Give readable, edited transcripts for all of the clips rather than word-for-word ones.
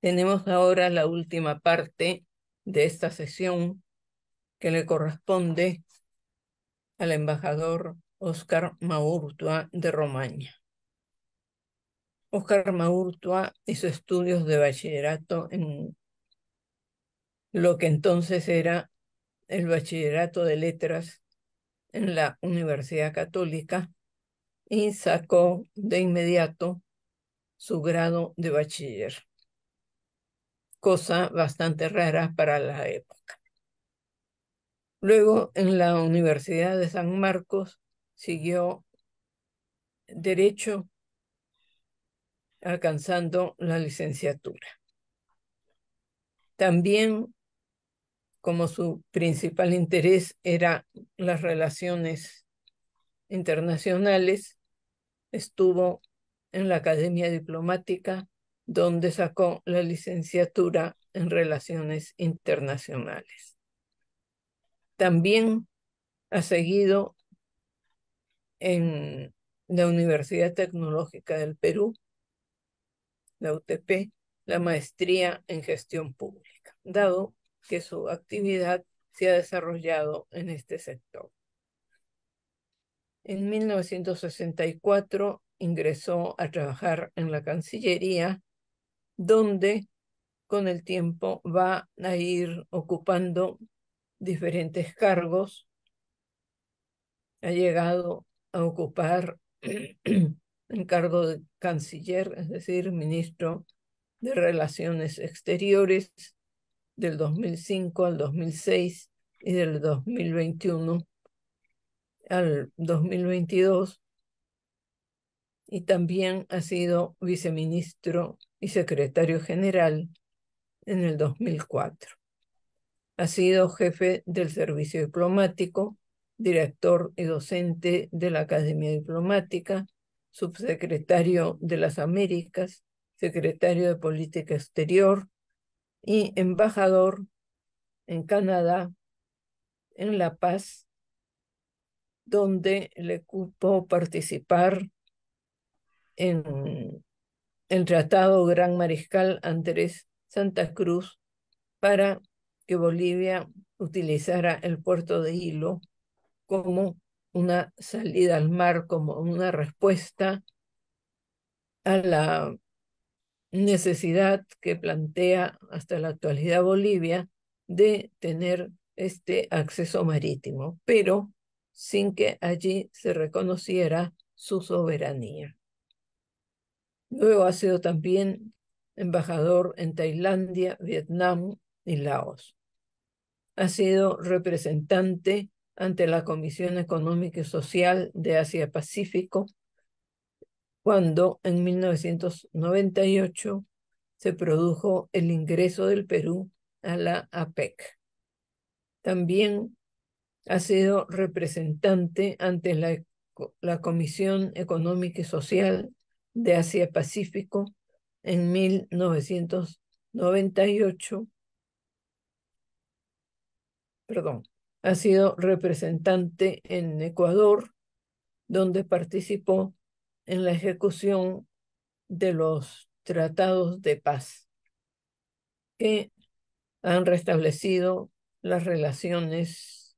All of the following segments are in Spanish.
Tenemos ahora la última parte de esta sesión que le corresponde al embajador Óscar Maurtua de Romaña. Óscar Maurtua hizo estudios de bachillerato en lo que entonces era el Bachillerato de Letras en la Universidad Católica y sacó de inmediato su grado de bachiller, cosa bastante rara para la época. Luego, en la Universidad de San Marcos, siguió Derecho, alcanzando la licenciatura. También, como su principal interés era las relaciones internacionales, estuvo en la Academia Diplomática, donde sacó la licenciatura en Relaciones Internacionales. También ha seguido en la Universidad Tecnológica del Perú, la UTP, la maestría en gestión pública, dado que su actividad se ha desarrollado en este sector. En 1964 ingresó a trabajar en la Cancillería, donde con el tiempo va a ir ocupando diferentes cargos. Ha llegado a ocupar el cargo de canciller, es decir, ministro de Relaciones Exteriores del 2005 al 2006 y del 2021 al 2022, y también ha sido viceministro y secretario general en el 2004. Ha sido jefe del servicio diplomático, director y docente de la Academia Diplomática, subsecretario de las Américas, secretario de Política Exterior y embajador en Canadá, en La Paz, donde le cupo participar en el Tratado Gran Mariscal Andrés Santa Cruz para que Bolivia utilizara el puerto de Hilo como una salida al mar, como una respuesta a la necesidad que plantea hasta la actualidad Bolivia de tener este acceso marítimo, pero sin que allí se reconociera su soberanía. Luego ha sido también embajador en Tailandia, Vietnam y Laos. Ha sido representante ante la Comisión Económica y Social de Asia-Pacífico, cuando en 1998 se produjo el ingreso del Perú a la APEC. También ha sido representante ante la Comisión Económica y Social de Asia-Pacífico en 1998. Perdón, ha sido representante en Ecuador, donde participó en la ejecución de los tratados de paz que han restablecido las relaciones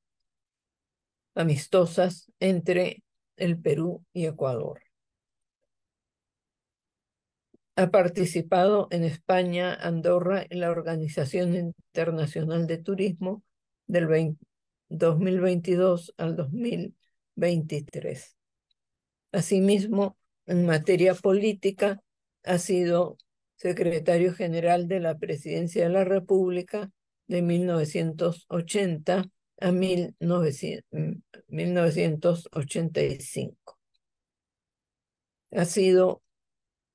amistosas entre el Perú y Ecuador. Ha participado en España, Andorra, en la Organización Internacional de Turismo del 2022 al 2023. Asimismo, en materia política, ha sido secretario general de la Presidencia de la República de 1980 a 1985.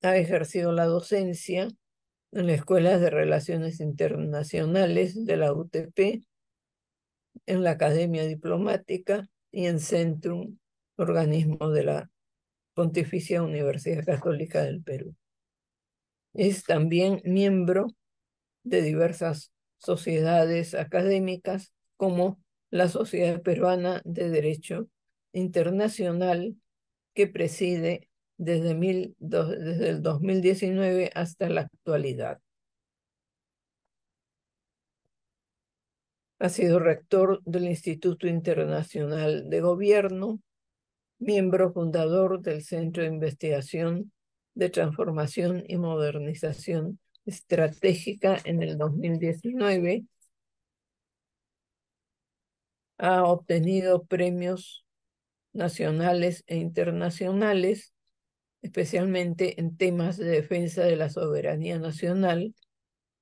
Ha ejercido la docencia en la Escuela de Relaciones Internacionales de la UTP, en la Academia Diplomática y en Centrum, organismo de la Pontificia Universidad Católica del Perú. Es también miembro de diversas sociedades académicas, como la Sociedad Peruana de Derecho Internacional, que preside desde el 2019 hasta la actualidad. Ha sido rector del Instituto Internacional de Gobierno, miembro fundador del Centro de Investigación de Transformación y Modernización Estratégica en el 2019. Ha obtenido premios nacionales e internacionales, especialmente en temas de defensa de la soberanía nacional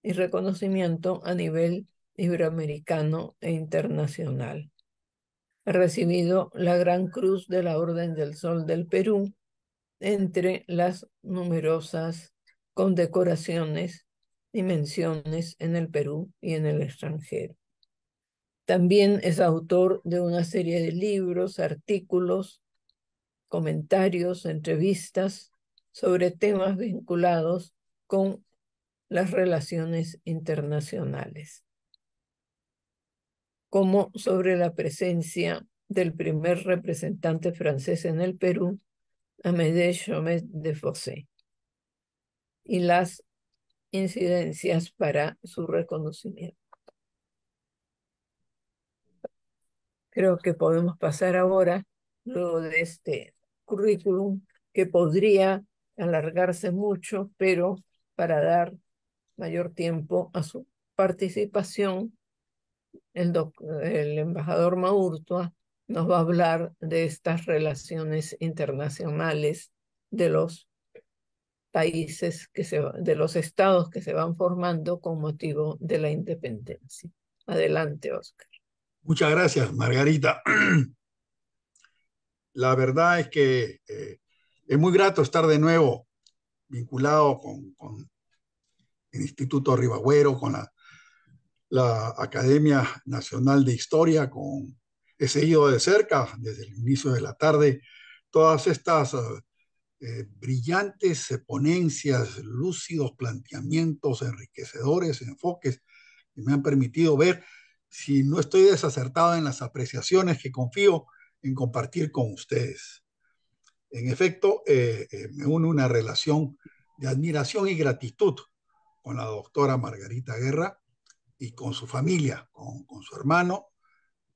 y reconocimiento a nivel iberoamericano e internacional. Ha recibido la Gran Cruz de la Orden del Sol del Perú, entre las numerosas condecoraciones y menciones en el Perú y en el extranjero. También es autor de una serie de libros, artículos, comentarios, entrevistas sobre temas vinculados con las relaciones internacionales, como sobre la presencia del primer representante francés en el Perú, Amédée Chomet de Fossé, y las incidencias para su reconocimiento. Creo que podemos pasar ahora, luego de este currículum, que podría alargarse mucho, pero para dar mayor tiempo a su participación, el embajador Maurtua nos va a hablar de estas relaciones internacionales de los países de los estados que se van formando con motivo de la independencia. Adelante, Oscar. Muchas gracias, Margarita. La verdad es que es muy grato estar de nuevo vinculado con el Instituto Ribagüero, con la Academia Nacional de Historia. He seguido de cerca, desde el inicio de la tarde, todas estas brillantes ponencias, lúcidos planteamientos, enriquecedores, enfoques que me han permitido ver si no estoy desacertado en las apreciaciones que confío en compartir con ustedes. En efecto, me une una relación de admiración y gratitud con la doctora Margarita Guerra y con su familia, con su hermano,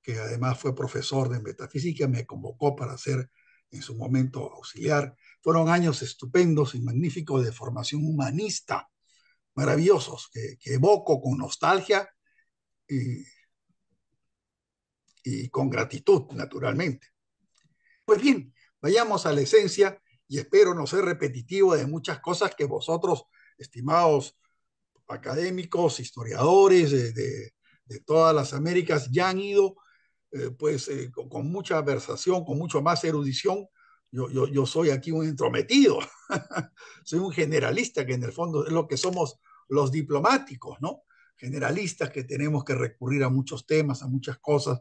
que además fue profesor de metafísica, me convocó para ser en su momento auxiliar. Fueron años estupendos y magníficos de formación humanista, maravillosos, que evoco con nostalgia y, y con gratitud, naturalmente. Pues bien, vayamos a la esencia y espero no ser repetitivo de muchas cosas que vosotros, estimados académicos, historiadores de todas las Américas, ya han ido con mucha versación, con mucho más erudición. Yo soy aquí un entrometido, soy un generalista, que en el fondo es lo que somos los diplomáticos, ¿no? Generalistas que tenemos que recurrir a muchos temas, a muchas cosas,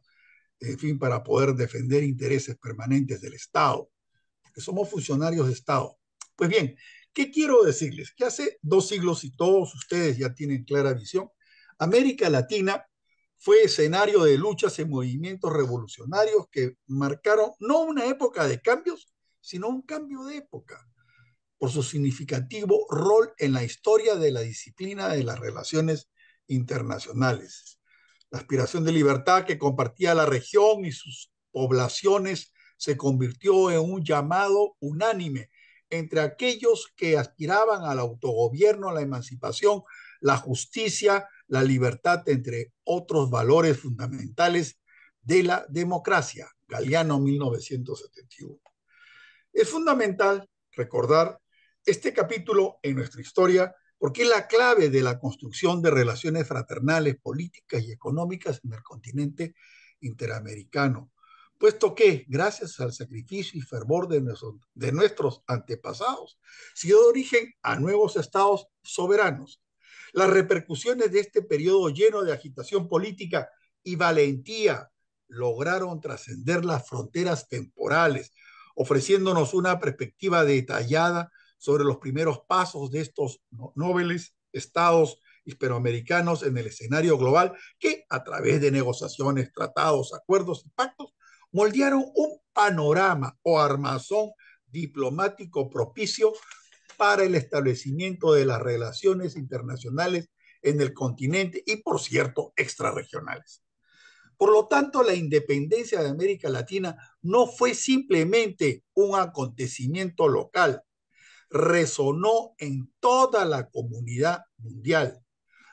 en fin, para poder defender intereses permanentes del Estado, porque somos funcionarios de Estado. Pues bien, ¿qué quiero decirles? Que hace 2 siglos, y todos ustedes ya tienen clara visión, América Latina fue escenario de luchas y movimientos revolucionarios que marcaron no una época de cambios, sino un cambio de época, por su significativo rol en la historia de la disciplina de las relaciones internacionales. La aspiración de libertad que compartía la región y sus poblaciones se convirtió en un llamado unánime entre aquellos que aspiraban al autogobierno, a la emancipación, la justicia, la libertad, entre otros valores fundamentales de la democracia. Galeano, 1971. Es fundamental recordar este capítulo en nuestra historia porque es la clave de la construcción de relaciones fraternales, políticas y económicas en el continente interamericano, puesto que, gracias al sacrificio y fervor de nuestros antepasados, se dio origen a nuevos estados soberanos. Las repercusiones de este periodo lleno de agitación política y valentía lograron trascender las fronteras temporales, ofreciéndonos una perspectiva detallada sobre los primeros pasos de estos nobles estados hispanoamericanos en el escenario global que, a través de negociaciones, tratados, acuerdos y pactos, moldearon un panorama o armazón diplomático propicio para el establecimiento de las relaciones internacionales en el continente y, por cierto, extrarregionales. Por lo tanto, la independencia de América Latina no fue simplemente un acontecimiento local, resonó en toda la comunidad mundial,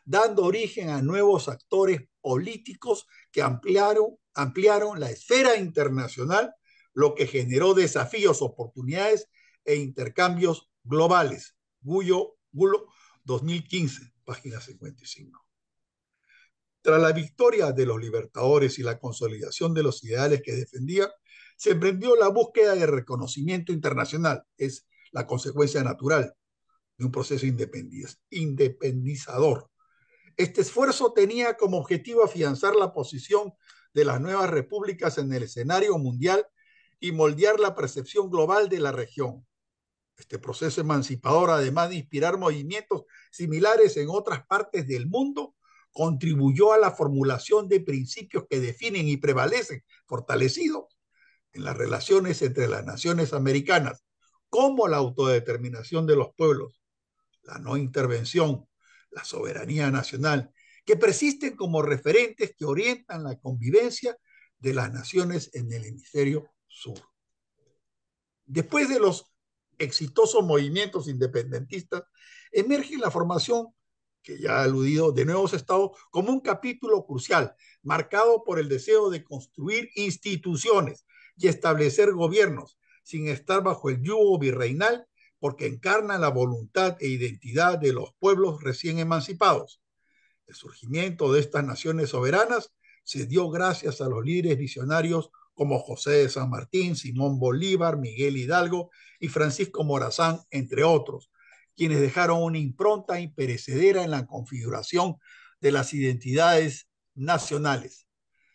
dando origen a nuevos actores políticos que ampliaron la esfera internacional, lo que generó desafíos, oportunidades e intercambios globales. Gulo 2015, página 55. Tras la victoria de los libertadores y la consolidación de los ideales que defendían, se emprendió la búsqueda de reconocimiento internacional. Es la consecuencia natural de un proceso independizador. Este esfuerzo tenía como objetivo afianzar la posición de las nuevas repúblicas en el escenario mundial y moldear la percepción global de la región. Este proceso emancipador, además de inspirar movimientos similares en otras partes del mundo, contribuyó a la formulación de principios que definen y prevalecen, fortalecidos en las relaciones entre las naciones americanas, como la autodeterminación de los pueblos, la no intervención, la soberanía nacional, que persisten como referentes que orientan la convivencia de las naciones en el hemisferio sur. Después de los exitosos movimientos independentistas, emerge la formación, que ya ha aludido, de nuevos estados como un capítulo crucial, marcado por el deseo de construir instituciones y establecer gobiernos sin estar bajo el yugo virreinal, porque encarna la voluntad e identidad de los pueblos recién emancipados. El surgimiento de estas naciones soberanas se dio gracias a los líderes visionarios como José de San Martín, Simón Bolívar, Miguel Hidalgo y Francisco Morazán, entre otros, quienes dejaron una impronta imperecedera en la configuración de las identidades nacionales.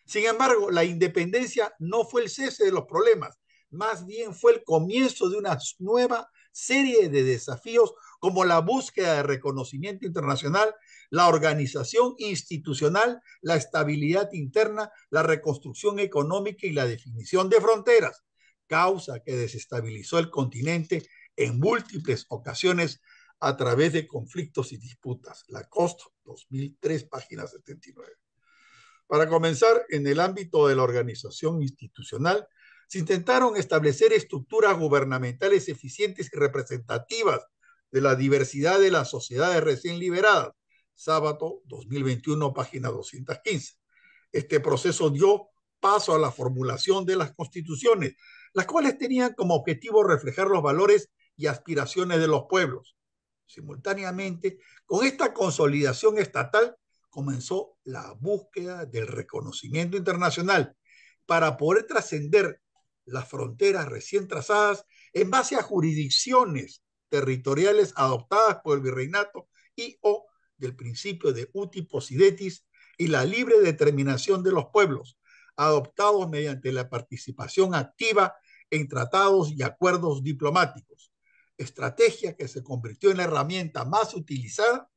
Sin embargo, la independencia no fue el cese de los problemas, más bien fue el comienzo de una nueva serie de desafíos como la búsqueda de reconocimiento internacional, la organización institucional, la estabilidad interna, la reconstrucción económica y la definición de fronteras, causa que desestabilizó el continente en múltiples ocasiones a través de conflictos y disputas. Lacoste, 2003, página 79. Para comenzar, en el ámbito de la organización institucional, se intentaron establecer estructuras gubernamentales eficientes y representativas de la diversidad de las sociedades recién liberadas. Sábato 2021, página 215. Este proceso dio paso a la formulación de las constituciones, las cuales tenían como objetivo reflejar los valores y aspiraciones de los pueblos. Simultáneamente, con esta consolidación estatal, comenzó la búsqueda del reconocimiento internacional para poder trascender las fronteras recién trazadas en base a jurisdicciones territoriales adoptadas por el virreinato y o del principio de uti possidetis y la libre determinación de los pueblos, adoptados mediante la participación activa en tratados y acuerdos diplomáticos, estrategia que se convirtió en la herramienta más utilizada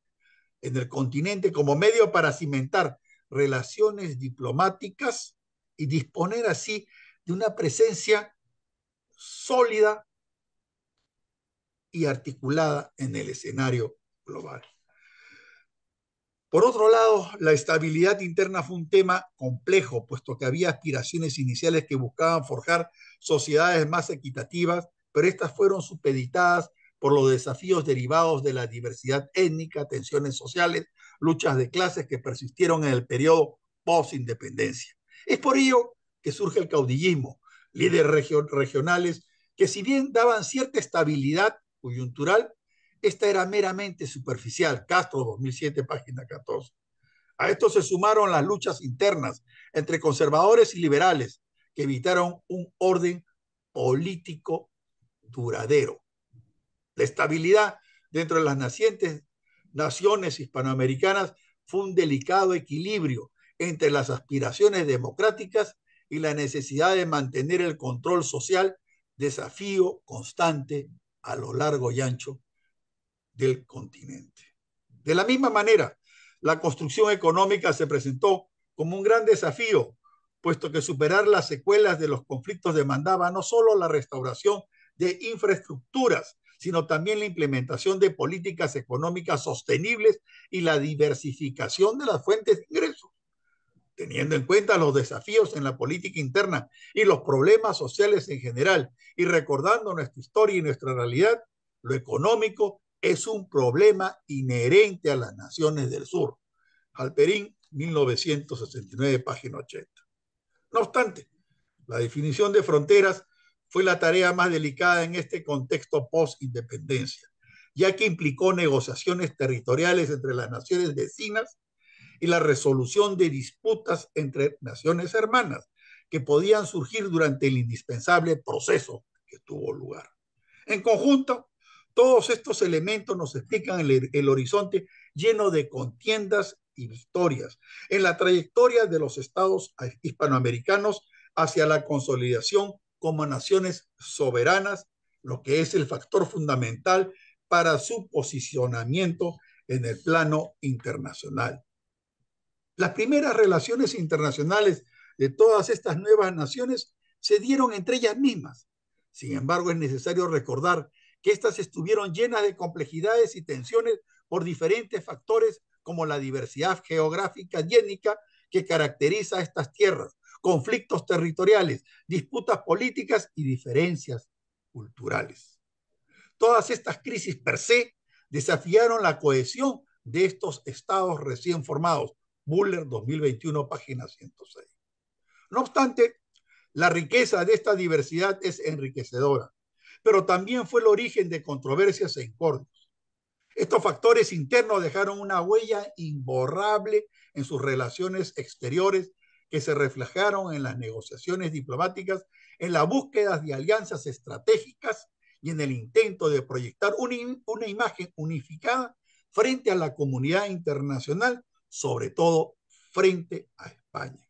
en el continente como medio para cimentar relaciones diplomáticas y disponer así de una presencia sólida y articulada en el escenario global. Por otro lado, la estabilidad interna fue un tema complejo, puesto que había aspiraciones iniciales que buscaban forjar sociedades más equitativas, pero estas fueron supeditadas por los desafíos derivados de la diversidad étnica, tensiones sociales, luchas de clases que persistieron en el periodo post-independencia. Es por ello que surge el caudillismo, líderes regionales que si bien daban cierta estabilidad coyuntural, esta era meramente superficial. Castro, 2007, página 14. A esto se sumaron las luchas internas entre conservadores y liberales que evitaron un orden político duradero. La estabilidad dentro de las naciones hispanoamericanas fue un delicado equilibrio entre las aspiraciones democráticas y la necesidad de mantener el control social, desafío constante a lo largo y ancho del continente. De la misma manera, la construcción económica se presentó como un gran desafío, puesto que superar las secuelas de los conflictos demandaba no solo la restauración de infraestructuras, sino también la implementación de políticas económicas sostenibles y la diversificación de las fuentes de ingresos. teniendo en cuenta los desafíos en la política interna y los problemas sociales en general, y recordando nuestra historia y nuestra realidad, lo económico es un problema inherente a las naciones del sur. Halperin, 1969, página 80. No obstante, la definición de fronteras fue la tarea más delicada en este contexto post-independencia, ya que implicó negociaciones territoriales entre las naciones vecinas y la resolución de disputas entre naciones hermanas que podían surgir durante el indispensable proceso que tuvo lugar. En conjunto, todos estos elementos nos explican el horizonte lleno de contiendas y victorias en la trayectoria de los estados hispanoamericanos hacia la consolidación como naciones soberanas, lo que es el factor fundamental para su posicionamiento en el plano internacional. Las primeras relaciones internacionales de todas estas nuevas naciones se dieron entre ellas mismas. Sin embargo, es necesario recordar que éstas estuvieron llenas de complejidades y tensiones por diferentes factores como la diversidad geográfica y étnica que caracteriza a estas tierras, conflictos territoriales, disputas políticas y diferencias culturales. Todas estas crisis per se desafiaron la cohesión de estos estados recién formados. Buller, 2021, página 106. No obstante, la riqueza de esta diversidad es enriquecedora, pero también fue el origen de controversias e incordios. Estos factores internos dejaron una huella imborrable en sus relaciones exteriores que se reflejaron en las negociaciones diplomáticas, en la búsqueda de alianzas estratégicas y en el intento de proyectar una imagen unificada frente a la comunidad internacional, sobre todo frente a España.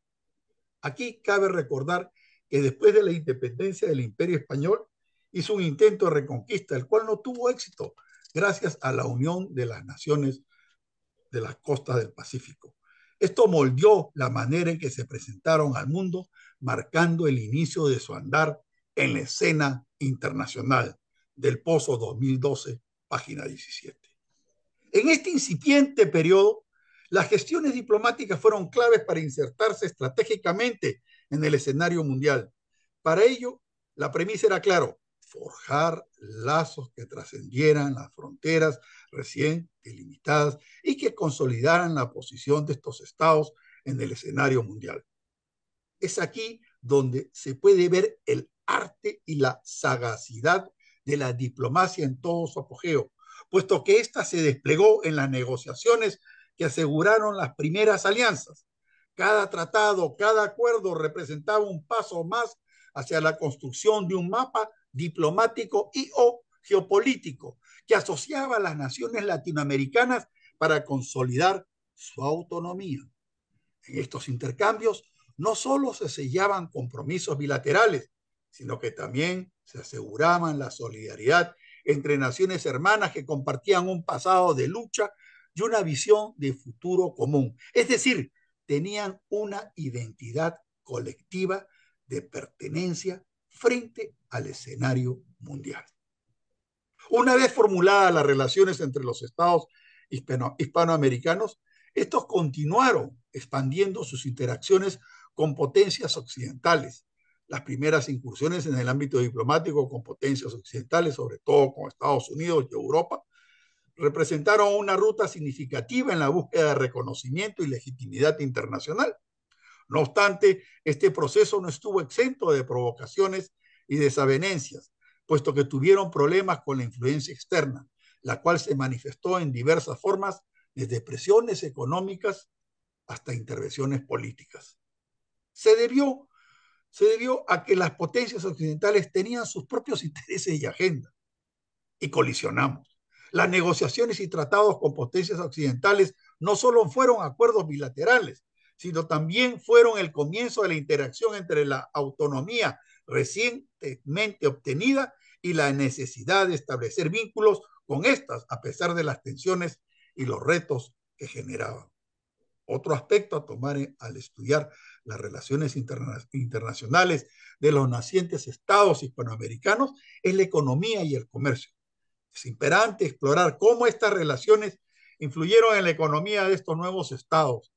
Aquí cabe recordar que después de la independencia del Imperio Español hizo un intento de reconquista, el cual no tuvo éxito gracias a la unión de las naciones de las costas del Pacífico. Esto moldeó la manera en que se presentaron al mundo, marcando el inicio de su andar en la escena internacional del Pozo 2012, página 17. En este incipiente periodo, las gestiones diplomáticas fueron claves para insertarse estratégicamente en el escenario mundial. Para ello, la premisa era claro: forjar lazos que trascendieran las fronteras recién delimitadas y que consolidaran la posición de estos estados en el escenario mundial. Es aquí donde se puede ver el arte y la sagacidad de la diplomacia en todo su apogeo, puesto que ésta se desplegó en las negociaciones que aseguraron las primeras alianzas. Cada tratado, cada acuerdo representaba un paso más hacia la construcción de un mapa diplomático y o geopolítico que asociaba a las naciones latinoamericanas para consolidar su autonomía. En estos intercambios no solo se sellaban compromisos bilaterales, sino que también se aseguraban la solidaridad entre naciones hermanas que compartían un pasado de lucha y una visión de futuro común. Es decir, tenían una identidad colectiva de pertenencia frente al escenario mundial. Una vez formuladas las relaciones entre los estados hispanoamericanos, estos continuaron expandiendo sus interacciones con potencias occidentales. Las primeras incursiones en el ámbito diplomático con potencias occidentales, sobre todo con Estados Unidos y Europa, representaron una ruta significativa en la búsqueda de reconocimiento y legitimidad internacional. No obstante, este proceso no estuvo exento de provocaciones y desavenencias, puesto que tuvieron problemas con la influencia externa, la cual se manifestó en diversas formas, desde presiones económicas hasta intervenciones políticas. Se debió a que las potencias occidentales tenían sus propios intereses y agenda, y colisionamos. Las negociaciones y tratados con potencias occidentales no solo fueron acuerdos bilaterales, sino también fueron el comienzo de la interacción entre la autonomía recientemente obtenida y la necesidad de establecer vínculos con estas, a pesar de las tensiones y los retos que generaban. Otro aspecto a tomar al estudiar las relaciones internacionales de los nacientes estados hispanoamericanos es la economía y el comercio. Es imperante explorar cómo estas relaciones influyeron en la economía de estos nuevos estados.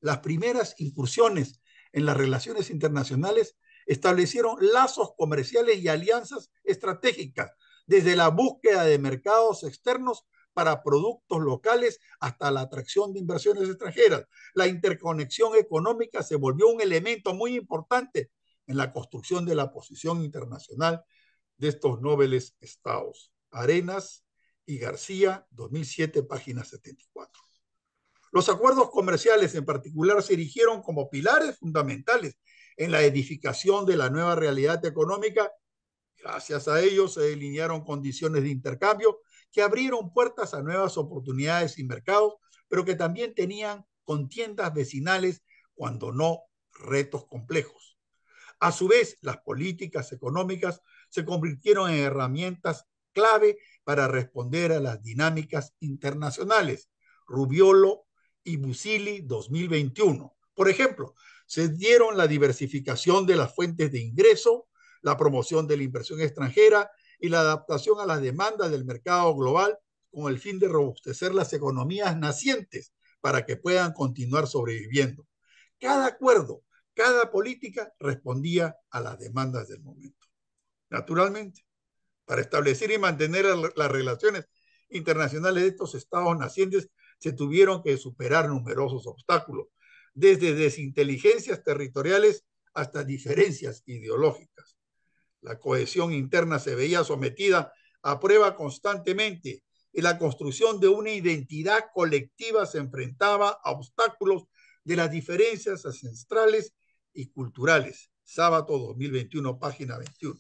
Las primeras incursiones en las relaciones internacionales establecieron lazos comerciales y alianzas estratégicas, desde la búsqueda de mercados externos para productos locales hasta la atracción de inversiones extranjeras. La interconexión económica se volvió un elemento muy importante en la construcción de la posición internacional de estos nobles estados. Arenas y García, 2007, página 74. Los acuerdos comerciales en particular se erigieron como pilares fundamentales en la edificación de la nueva realidad económica. Gracias a ellos se delinearon condiciones de intercambio que abrieron puertas a nuevas oportunidades y mercados, pero que también tenían contiendas vecinales, cuando no retos complejos. A su vez, las políticas económicas se convirtieron en herramientas clave para responder a las dinámicas internacionales. Rubiolo y Busili, 2021. Por ejemplo, se dieron la diversificación de las fuentes de ingreso, la promoción de la inversión extranjera y la adaptación a las demandas del mercado global, con el fin de robustecer las economías nacientes para que puedan continuar sobreviviendo. Cada acuerdo, cada política respondía a las demandas del momento. Naturalmente, para establecer y mantener las relaciones internacionales de estos estados nacientes, se tuvieron que superar numerosos obstáculos, desde desinteligencias territoriales hasta diferencias ideológicas. La cohesión interna se veía sometida a prueba constantemente y la construcción de una identidad colectiva se enfrentaba a obstáculos de las diferencias ancestrales y culturales. Sábato 2021, página 21.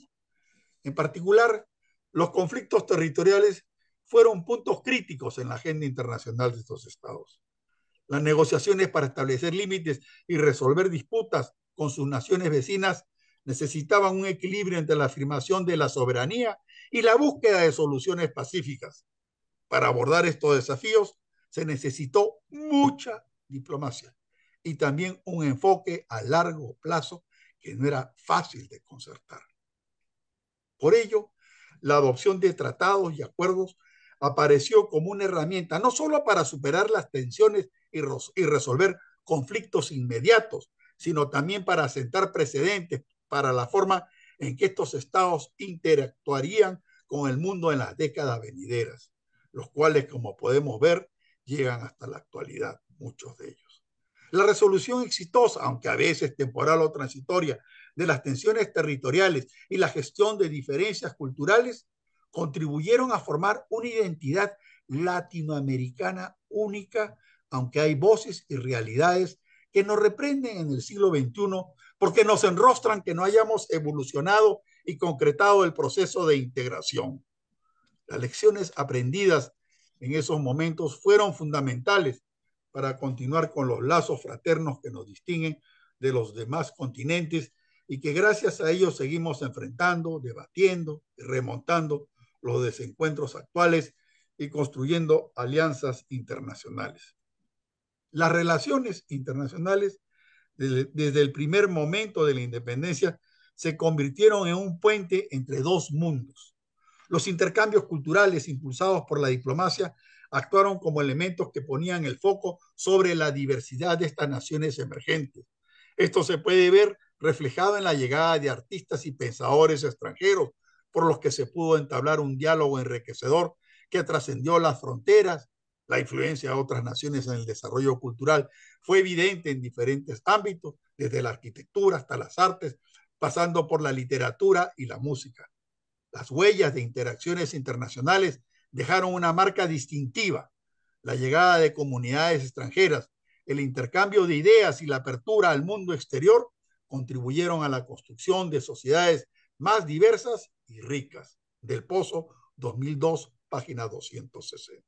En particular, los conflictos territoriales fueron puntos críticos en la agenda internacional de estos estados. Las negociaciones para establecer límites y resolver disputas con sus naciones vecinas necesitaban un equilibrio entre la afirmación de la soberanía y la búsqueda de soluciones pacíficas. Para abordar estos desafíos se necesitó mucha diplomacia y también un enfoque a largo plazo que no era fácil de concertar. Por ello, la adopción de tratados y acuerdos apareció como una herramienta no solo para superar las tensiones y resolver conflictos inmediatos, sino también para sentar precedentes para la forma en que estos estados interactuarían con el mundo en las décadas venideras, los cuales, como podemos ver, llegan hasta la actualidad, muchos de ellos. La resolución exitosa, aunque a veces temporal o transitoria, de las tensiones territoriales y la gestión de diferencias culturales contribuyeron a formar una identidad latinoamericana única, aunque hay voces y realidades que nos reprenden en el siglo XXI porque nos enrostran que no hayamos evolucionado y concretado el proceso de integración. Las lecciones aprendidas en esos momentos fueron fundamentales para continuar con los lazos fraternos que nos distinguen de los demás continentes y que gracias a ellos seguimos enfrentando, debatiendo y remontando los desencuentros actuales y construyendo alianzas internacionales. Las relaciones internacionales, desde el primer momento de la independencia, se convirtieron en un puente entre dos mundos. Los intercambios culturales impulsados por la diplomacia actuaron como elementos que ponían el foco sobre la diversidad de estas naciones emergentes. Esto se puede ver reflejado en la llegada de artistas y pensadores extranjeros, por los que se pudo entablar un diálogo enriquecedor que trascendió las fronteras. La influencia de otras naciones en el desarrollo cultural fue evidente en diferentes ámbitos, desde la arquitectura hasta las artes, pasando por la literatura y la música. Las huellas de interacciones internacionales dejaron una marca distintiva. La llegada de comunidades extranjeras, el intercambio de ideas y la apertura al mundo exterior contribuyeron a la construcción de sociedades más diversas y ricas. Del Pozo, 2002, página 260.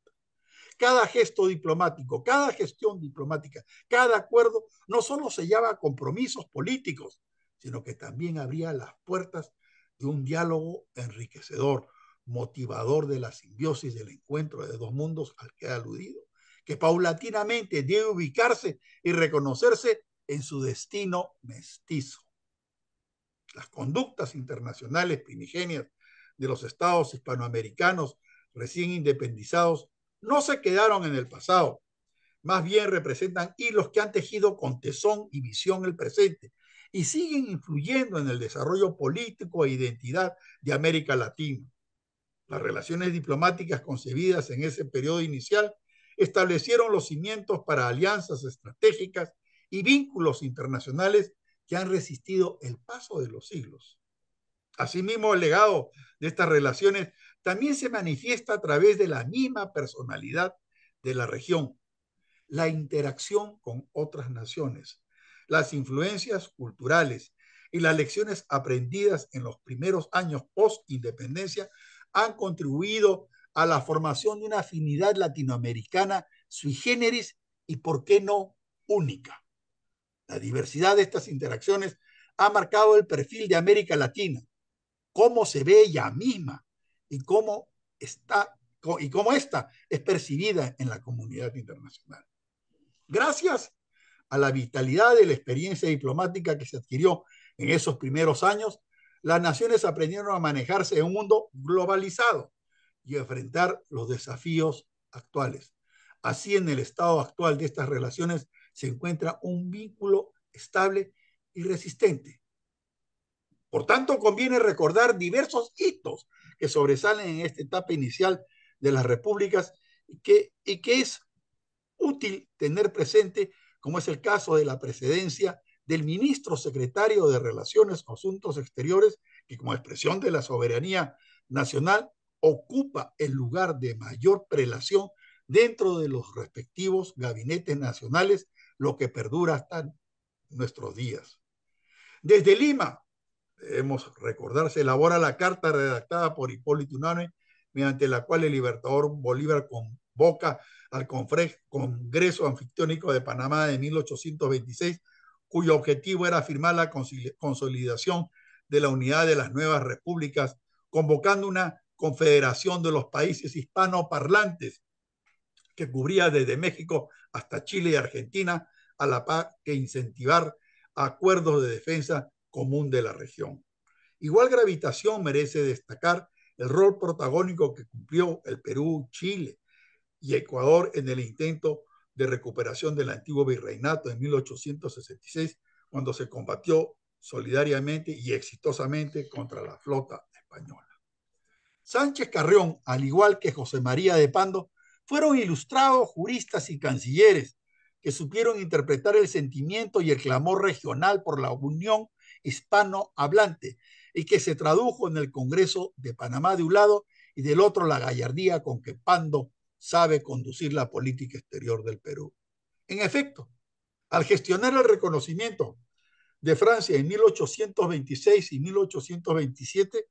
Cada gesto diplomático, cada gestión diplomática, cada acuerdo no solo sellaba compromisos políticos, sino que también abría las puertas de un diálogo enriquecedor, motivador de la simbiosis del encuentro de dos mundos al que he aludido, que paulatinamente debe ubicarse y reconocerse en su destino mestizo. Las conductas internacionales primigenias de los estados hispanoamericanos recién independizados no se quedaron en el pasado. más bien representan hilos que han tejido con tesón y visión el presente y siguen influyendo en el desarrollo político e identidad de América Latina. Las relaciones diplomáticas concebidas en ese periodo inicial establecieron los cimientos para alianzas estratégicas y vínculos internacionales que han resistido el paso de los siglos. Asimismo, el legado de estas relaciones también se manifiesta a través de la misma personalidad de la región, la interacción con otras naciones, las influencias culturales y las lecciones aprendidas en los primeros años post-independencia han contribuido a la formación de una afinidad latinoamericana sui generis y, por qué no, única. La diversidad de estas interacciones ha marcado el perfil de América Latina, cómo se ve ella misma y cómo esta es percibida en la comunidad internacional. Gracias a la vitalidad de la experiencia diplomática que se adquirió en esos primeros años, las naciones aprendieron a manejarse en un mundo globalizado y a enfrentar los desafíos actuales. Así, en el estado actual de estas relaciones se encuentra un vínculo estable y resistente. Por tanto, conviene recordar diversos hitos que sobresalen en esta etapa inicial de las repúblicas y que es útil tener presente, como es el caso de la presidencia del ministro secretario de Relaciones o Asuntos Exteriores, que como expresión de la soberanía nacional ocupa el lugar de mayor prelación dentro de los respectivos gabinetes nacionales, lo que perdura hasta nuestros días. Desde Lima, debemos recordar, se elabora la carta redactada por Hipólito Unanue, mediante la cual el libertador Bolívar convoca al Congreso Anfictiónico de Panamá de 1826, cuyo objetivo era afirmar la consolidación de la unidad de las nuevas repúblicas, convocando una confederación de los países hispanoparlantes que cubría desde México hasta Chile y Argentina, a la par que incentivar acuerdos de defensa común de la región. Igual gravitación merece destacar el rol protagónico que cumplió el Perú, Chile y Ecuador en el intento de recuperación del antiguo virreinato en 1866, cuando se combatió solidariamente y exitosamente contra la flota española. Sánchez Carrión, al igual que José María de Pando, fueron ilustrados juristas y cancilleres que supieron interpretar el sentimiento y el clamor regional por la unión hispanohablante y que se tradujo en el Congreso de Panamá de un lado y del otro la gallardía con que Pando sabe conducir la política exterior del Perú. En efecto, al gestionar el reconocimiento de Francia en 1826 y 1827,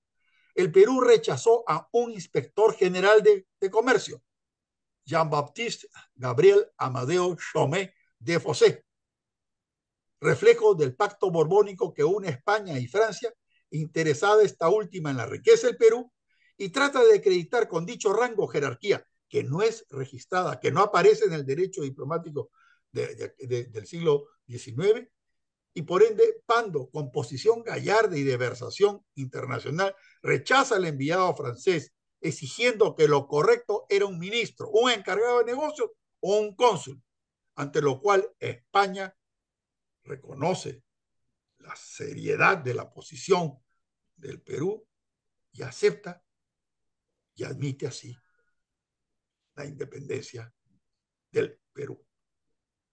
el Perú rechazó a un inspector general de comercio, Jean-Baptiste Gabriel Amadeo Chaumet de Fossé, reflejo del pacto borbónico que une España y Francia, interesada esta última en la riqueza del Perú, y trata de acreditar con dicho rango jerarquía, que no es registrada, que no aparece en el derecho diplomático del siglo XIX, y por ende Pando, con posición gallarda y de versación internacional, rechaza al enviado francés, exigiendo que lo correcto era un ministro, un encargado de negocios o un cónsul, ante lo cual España reconoce la seriedad de la posición del Perú y acepta y admite así la independencia del Perú.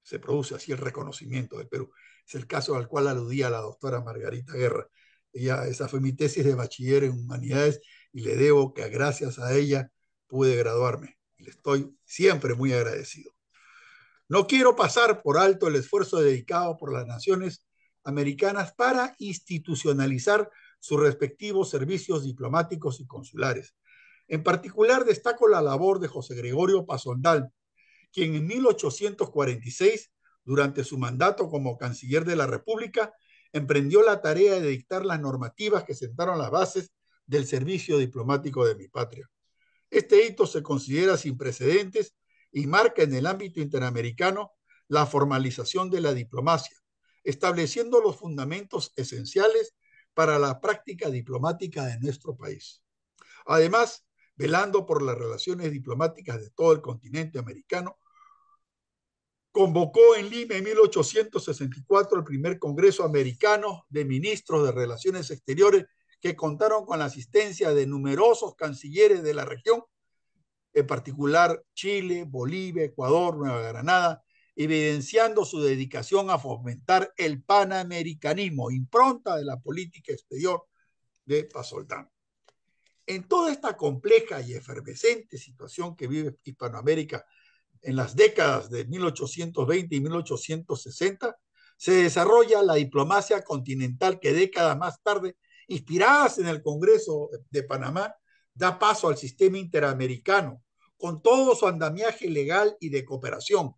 Se produce así el reconocimiento del Perú. Es el caso al cual aludía la doctora Margarita Guerra. Esa fue mi tesis de bachiller en humanidades y le debo que gracias a ella pude graduarme. Y le estoy siempre muy agradecido. No quiero pasar por alto el esfuerzo dedicado por las naciones americanas para institucionalizar sus respectivos servicios diplomáticos y consulares. En particular, destaco la labor de José Gregorio Pazondal, quien en 1846, durante su mandato como canciller de la República, emprendió la tarea de dictar las normativas que sentaron las bases del servicio diplomático de mi patria. Este hito se considera sin precedentes y marca en el ámbito interamericano la formalización de la diplomacia, estableciendo los fundamentos esenciales para la práctica diplomática de nuestro país. Además, velando por las relaciones diplomáticas de todo el continente americano, convocó en Lima en 1864 el primer Congreso Americano de Ministros de Relaciones Exteriores que contaron con la asistencia de numerosos cancilleres de la región, en particular Chile, Bolivia, Ecuador, Nueva Granada, evidenciando su dedicación a fomentar el panamericanismo, impronta de la política exterior de Pasoldán. En toda esta compleja y efervescente situación que vive Hispanoamérica en las décadas de 1820 y 1860, se desarrolla la diplomacia continental que décadas más tarde, inspiradas en el Congreso de Panamá, da paso al sistema interamericano, con todo su andamiaje legal y de cooperación,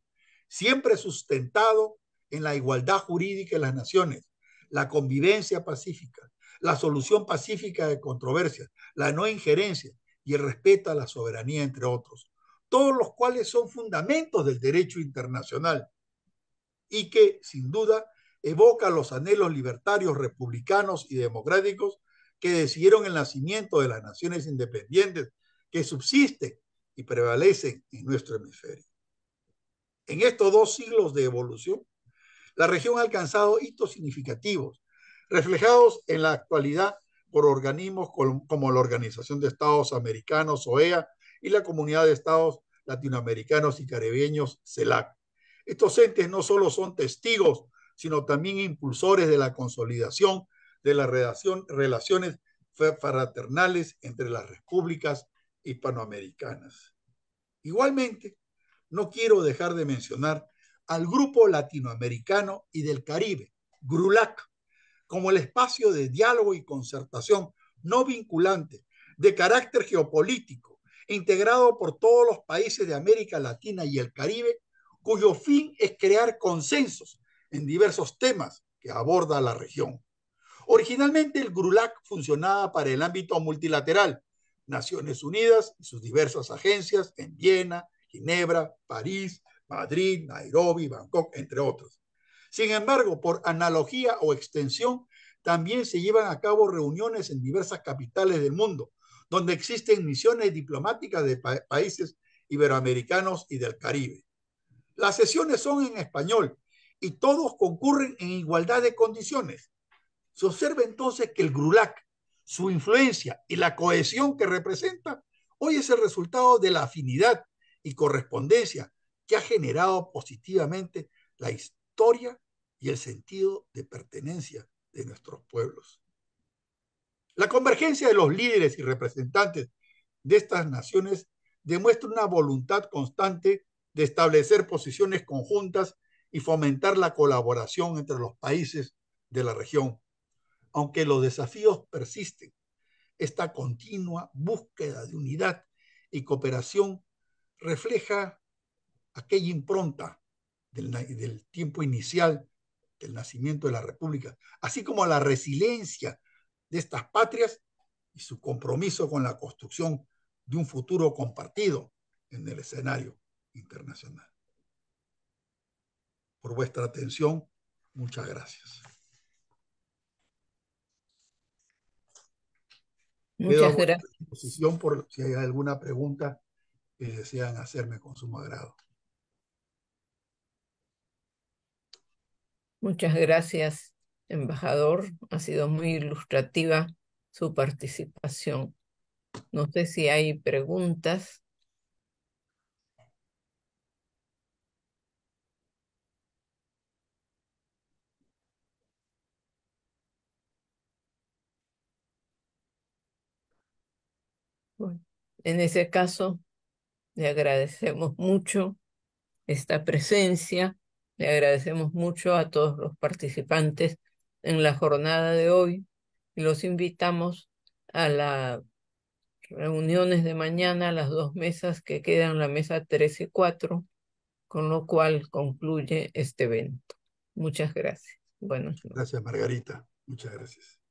siempre sustentado en la igualdad jurídica de las naciones, la convivencia pacífica, la solución pacífica de controversias, la no injerencia y el respeto a la soberanía, entre otros, todos los cuales son fundamentos del derecho internacional y que, sin duda, evoca los anhelos libertarios, republicanos y democráticos que decidieron el nacimiento de las naciones independientes que subsisten y prevalecen en nuestro hemisferio. En estos 2 siglos de evolución, la región ha alcanzado hitos significativos, reflejados en la actualidad por organismos como la Organización de Estados Americanos, OEA, y la Comunidad de Estados Latinoamericanos y Caribeños, CELAC. Estos entes no solo son testigos, sino también impulsores de la consolidación de las relaciones fraternales entre las repúblicas hispanoamericanas. Igualmente, no quiero dejar de mencionar al Grupo Latinoamericano y del Caribe, GRULAC, como el espacio de diálogo y concertación no vinculante de carácter geopolítico, integrado por todos los países de América Latina y el Caribe, cuyo fin es crear consensos en diversos temas que aborda la región. Originalmente el GRULAC funcionaba para el ámbito multilateral, Naciones Unidas y sus diversas agencias en Viena, Ginebra, París, Madrid, Nairobi, Bangkok, entre otros. Sin embargo, por analogía o extensión, también se llevan a cabo reuniones en diversas capitales del mundo, donde existen misiones diplomáticas de países iberoamericanos y del Caribe. Las sesiones son en español y todos concurren en igualdad de condiciones. Se observa entonces que el GRULAC, su influencia y la cohesión que representa, hoy es el resultado de la afinidad y correspondencia que ha generado positivamente la historia y el sentido de pertenencia de nuestros pueblos. La convergencia de los líderes y representantes de estas naciones demuestra una voluntad constante de establecer posiciones conjuntas y fomentar la colaboración entre los países de la región. Aunque los desafíos persisten, esta continua búsqueda de unidad y cooperación refleja aquella impronta del tiempo inicial del nacimiento de la República, así como la resiliencia de estas patrias y su compromiso con la construcción de un futuro compartido en el escenario internacional. Por vuestra atención, muchas gracias. Quedo a Muchas vuestra gracias. disposición por si hay alguna pregunta que desean hacerme con sumo agrado. Muchas gracias, embajador. Ha sido muy ilustrativa su participación. No sé si hay preguntas. Bueno, en ese caso, le agradecemos mucho esta presencia. Le agradecemos mucho a todos los participantes en la jornada de hoy y los invitamos a las reuniones de mañana, las 2 mesas que quedan, la mesa 3 y 4, con lo cual concluye este evento. Muchas gracias. Buenas noches. Gracias, Margarita. Muchas gracias.